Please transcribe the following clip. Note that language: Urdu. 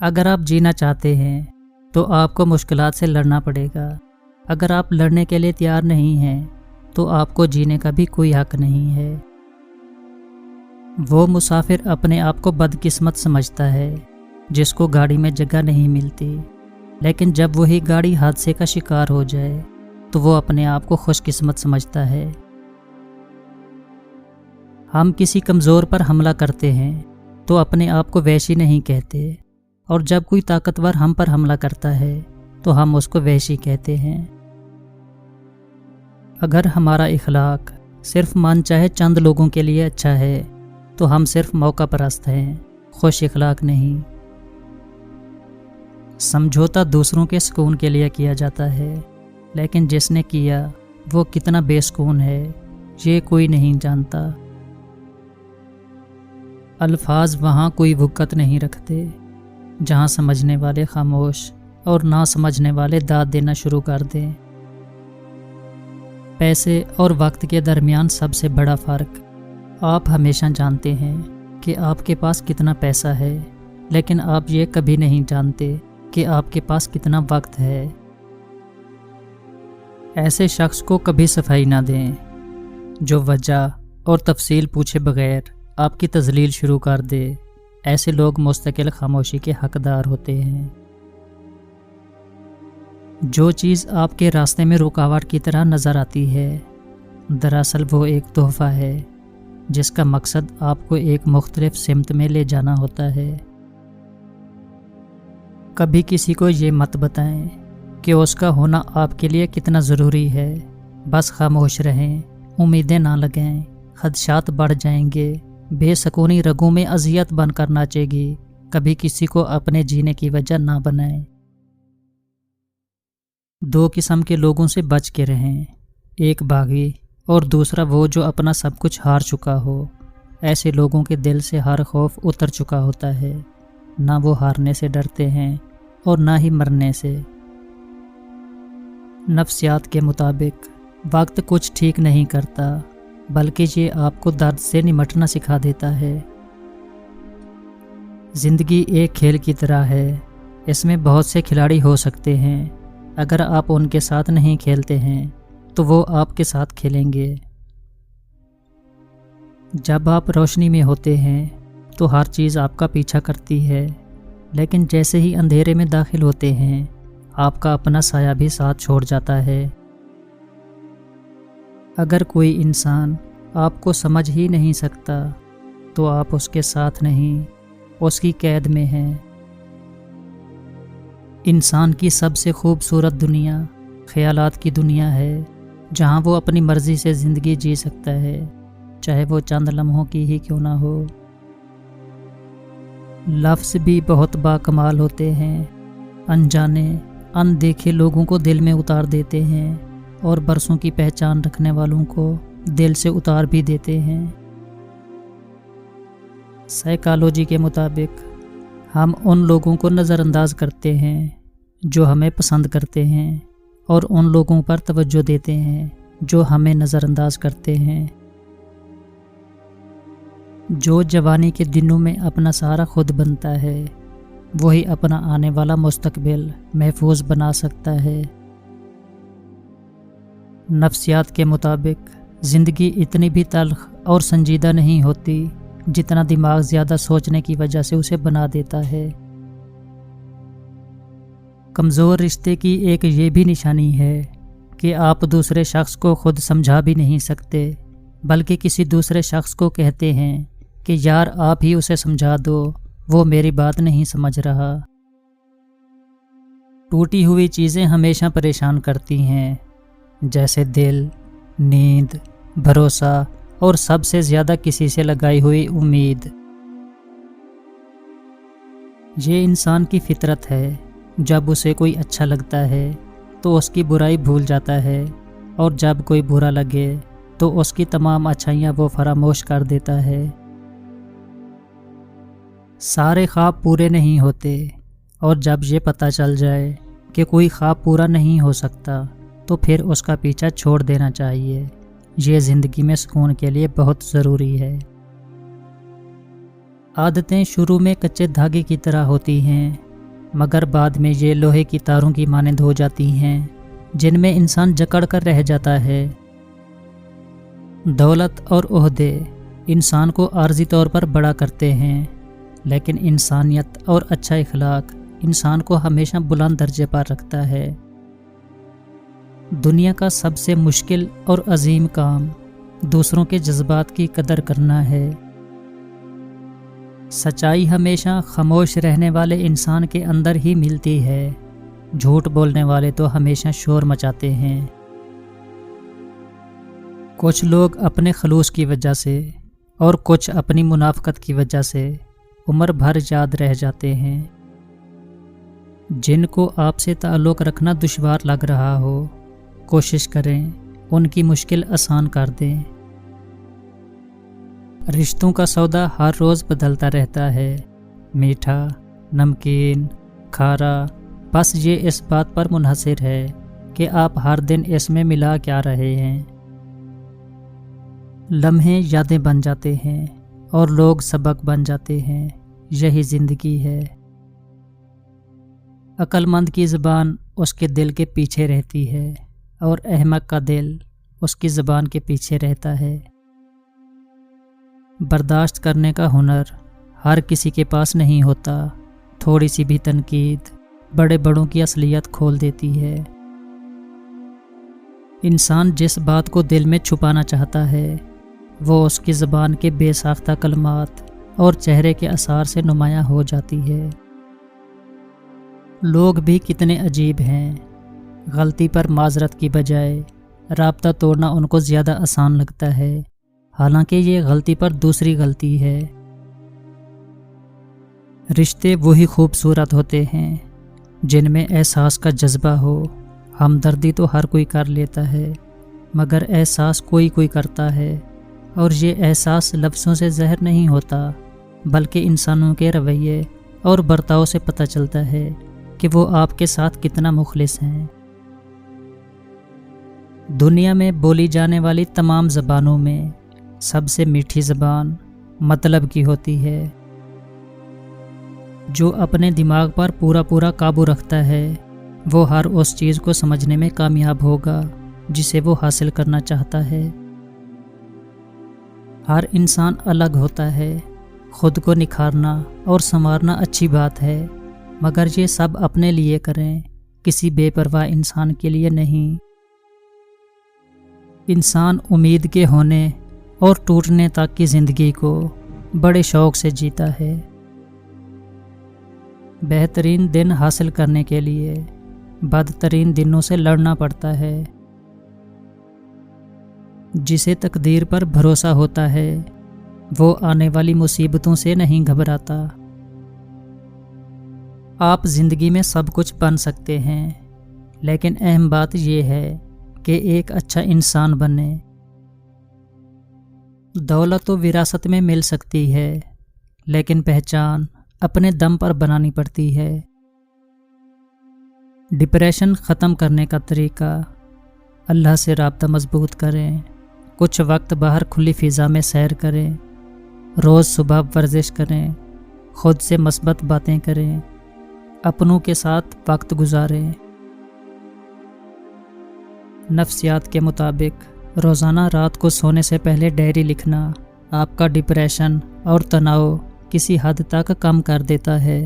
اگر آپ جینا چاہتے ہیں تو آپ کو مشکلات سے لڑنا پڑے گا۔ اگر آپ لڑنے کے لیے تیار نہیں ہیں تو آپ کو جینے کا بھی کوئی حق نہیں ہے۔ وہ مسافر اپنے آپ کو بدقسمت سمجھتا ہے جس کو گاڑی میں جگہ نہیں ملتی، لیکن جب وہی گاڑی حادثے کا شکار ہو جائے تو وہ اپنے آپ کو خوش قسمت سمجھتا ہے۔ ہم کسی کمزور پر حملہ کرتے ہیں تو اپنے آپ کو وحشی نہیں کہتے، اور جب کوئی طاقتور ہم پر حملہ کرتا ہے تو ہم اس کو وحشی کہتے ہیں۔ اگر ہمارا اخلاق صرف من چاہے چند لوگوں کے لیے اچھا ہے تو ہم صرف موقع پرست ہیں، خوش اخلاق نہیں۔ سمجھوتا دوسروں کے سکون کے لیے کیا جاتا ہے، لیکن جس نے کیا وہ کتنا بے سکون ہے یہ کوئی نہیں جانتا۔ الفاظ وہاں کوئی وقت نہیں رکھتے جہاں سمجھنے والے خاموش اور نہ سمجھنے والے داد دینا شروع کر دیں۔ پیسے اور وقت کے درمیان سب سے بڑا فرق، آپ ہمیشہ جانتے ہیں کہ آپ کے پاس کتنا پیسہ ہے، لیکن آپ یہ کبھی نہیں جانتے کہ آپ کے پاس کتنا وقت ہے۔ ایسے شخص کو کبھی صفائی نہ دیں جو وجہ اور تفصیل پوچھے بغیر آپ کی تذلیل شروع کر دے۔ ایسے لوگ مستقل خاموشی کے حقدار ہوتے ہیں۔ جو چیز آپ کے راستے میں رکاوٹ کی طرح نظر آتی ہے، دراصل وہ ایک تحفہ ہے جس کا مقصد آپ کو ایک مختلف سمت میں لے جانا ہوتا ہے۔ کبھی کسی کو یہ مت بتائیں کہ اس کا ہونا آپ کے لیے کتنا ضروری ہے، بس خاموش رہیں، امیدیں نہ لگائیں، خدشات بڑھ جائیں گے، بے سکونی رگوں میں اذیت بن کر ناچے گی۔ کبھی کسی کو اپنے جینے کی وجہ نہ بنائیں۔ دو قسم کے لوگوں سے بچ کے رہیں، ایک باغی اور دوسرا وہ جو اپنا سب کچھ ہار چکا ہو۔ ایسے لوگوں کے دل سے ہر خوف اتر چکا ہوتا ہے، نہ وہ ہارنے سے ڈرتے ہیں اور نہ ہی مرنے سے۔ نفسیات کے مطابق وقت کچھ ٹھیک نہیں کرتا، بلکہ یہ آپ کو درد سے نمٹنا سکھا دیتا ہے۔ زندگی ایک کھیل کی طرح ہے، اس میں بہت سے کھلاڑی ہو سکتے ہیں۔ اگر آپ ان کے ساتھ نہیں کھیلتے ہیں تو وہ آپ کے ساتھ کھیلیں گے۔ جب آپ روشنی میں ہوتے ہیں تو ہر چیز آپ کا پیچھا کرتی ہے، لیکن جیسے ہی اندھیرے میں داخل ہوتے ہیں آپ کا اپنا سایہ بھی ساتھ چھوڑ جاتا ہے۔ اگر کوئی انسان آپ کو سمجھ ہی نہیں سکتا تو آپ اس کے ساتھ نہیں، اس کی قید میں ہیں۔ انسان کی سب سے خوبصورت دنیا خیالات کی دنیا ہے، جہاں وہ اپنی مرضی سے زندگی جی سکتا ہے، چاہے وہ چند لمحوں کی ہی کیوں نہ ہو۔ لفظ بھی بہت باکمال ہوتے ہیں، انجانے اندیکھے لوگوں کو دل میں اتار دیتے ہیں اور برسوں کی پہچان رکھنے والوں کو دل سے اتار بھی دیتے ہیں۔ سائیکالوجی کے مطابق ہم ان لوگوں کو نظر انداز کرتے ہیں جو ہمیں پسند کرتے ہیں، اور ان لوگوں پر توجہ دیتے ہیں جو ہمیں نظر انداز کرتے ہیں۔ جو جوانی کے دنوں میں اپنا سہارا خود بنتا ہے، وہی اپنا آنے والا مستقبل محفوظ بنا سکتا ہے۔ نفسیات کے مطابق زندگی اتنی بھی تلخ اور سنجیدہ نہیں ہوتی جتنا دماغ زیادہ سوچنے کی وجہ سے اسے بنا دیتا ہے۔ کمزور رشتے کی ایک یہ بھی نشانی ہے کہ آپ دوسرے شخص کو خود سمجھا بھی نہیں سکتے، بلکہ کسی دوسرے شخص کو کہتے ہیں کہ یار آپ ہی اسے سمجھا دو، وہ میری بات نہیں سمجھ رہا۔ ٹوٹی ہوئی چیزیں ہمیشہ پریشان کرتی ہیں، جیسے دل، نیند، بھروسہ اور سب سے زیادہ کسی سے لگائی ہوئی امید۔ یہ انسان کی فطرت ہے، جب اسے کوئی اچھا لگتا ہے تو اس کی برائی بھول جاتا ہے، اور جب کوئی برا لگے تو اس کی تمام اچھائیاں وہ فراموش کر دیتا ہے۔ سارے خواب پورے نہیں ہوتے، اور جب یہ پتہ چل جائے کہ کوئی خواب پورا نہیں ہو سکتا تو پھر اس کا پیچھا چھوڑ دینا چاہیے۔ یہ زندگی میں سکون کے لیے بہت ضروری ہے۔ عادتیں شروع میں کچے دھاگے کی طرح ہوتی ہیں، مگر بعد میں یہ لوہے کی تاروں کی مانند ہو جاتی ہیں جن میں انسان جکڑ کر رہ جاتا ہے۔ دولت اور عہدے انسان کو عارضی طور پر بڑا کرتے ہیں، لیکن انسانیت اور اچھا اخلاق انسان کو ہمیشہ بلند درجے پر رکھتا ہے۔ دنیا کا سب سے مشکل اور عظیم کام دوسروں کے جذبات کی قدر کرنا ہے۔ سچائی ہمیشہ خاموش رہنے والے انسان کے اندر ہی ملتی ہے، جھوٹ بولنے والے تو ہمیشہ شور مچاتے ہیں۔ کچھ لوگ اپنے خلوص کی وجہ سے اور کچھ اپنی منافقت کی وجہ سے عمر بھر یاد رہ جاتے ہیں۔ جن کو آپ سے تعلق رکھنا دشوار لگ رہا ہو، کوشش کریں ان کی مشکل آسان کر دیں۔ رشتوں کا سودا ہر روز بدلتا رہتا ہے، میٹھا، نمکین، کھارا، بس یہ اس بات پر منحصر ہے کہ آپ ہر دن اس میں ملا کیا رہے ہیں۔ لمحے یادیں بن جاتے ہیں اور لوگ سبق بن جاتے ہیں، یہی زندگی ہے۔ عقل مند کی زبان اس کے دل کے پیچھے رہتی ہے اور احمق کا دل اس کی زبان کے پیچھے رہتا ہے۔ برداشت کرنے کا ہنر ہر کسی کے پاس نہیں ہوتا، تھوڑی سی بھی تنقید بڑے بڑوں کی اصلیت کھول دیتی ہے۔ انسان جس بات کو دل میں چھپانا چاہتا ہے وہ اس کی زبان کے بے ساختہ کلمات اور چہرے کے اثار سے نمایاں ہو جاتی ہے۔ لوگ بھی کتنے عجیب ہیں، غلطی پر معذرت کی بجائے رابطہ توڑنا ان کو زیادہ آسان لگتا ہے، حالانکہ یہ غلطی پر دوسری غلطی ہے۔ رشتے وہی خوبصورت ہوتے ہیں جن میں احساس کا جذبہ ہو۔ ہمدردی تو ہر کوئی کر لیتا ہے، مگر احساس کوئی کوئی کرتا ہے، اور یہ احساس لفظوں سے ظاہر نہیں ہوتا بلکہ انسانوں کے رویے اور برتاؤ سے پتہ چلتا ہے کہ وہ آپ کے ساتھ کتنا مخلص ہیں۔ دنیا میں بولی جانے والی تمام زبانوں میں سب سے میٹھی زبان مطلب کی ہوتی ہے۔ جو اپنے دماغ پر پورا قابو رکھتا ہے وہ ہر اس چیز کو سمجھنے میں کامیاب ہوگا جسے وہ حاصل کرنا چاہتا ہے۔ ہر انسان الگ ہوتا ہے، خود کو نکھارنا اور سنوارنا اچھی بات ہے، مگر یہ سب اپنے لیے کریں، کسی بے پرواہ انسان کے لیے نہیں۔ انسان امید کے ہونے اور ٹوٹنے تک کی زندگی کو بڑے شوق سے جیتا ہے۔ بہترین دن حاصل کرنے کے لیے بدترین دنوں سے لڑنا پڑتا ہے۔ جسے تقدیر پر بھروسہ ہوتا ہے وہ آنے والی مصیبتوں سے نہیں گھبراتا۔ آپ زندگی میں سب کچھ بن سکتے ہیں، لیکن اہم بات یہ ہے کہ ایک اچھا انسان بنے۔ دولت و وراثت میں مل سکتی ہے، لیکن پہچان اپنے دم پر بنانی پڑتی ہے۔ ڈپریشن ختم کرنے کا طریقہ: اللہ سے رابطہ مضبوط کریں، کچھ وقت باہر کھلی فضا میں سیر کریں، روز صبح ورزش کریں، خود سے مثبت باتیں کریں، اپنوں کے ساتھ وقت گزاریں۔ نفسیات کے مطابق روزانہ رات کو سونے سے پہلے ڈائری لکھنا آپ کا ڈپریشن اور تناؤ کسی حد تک کم کر دیتا ہے۔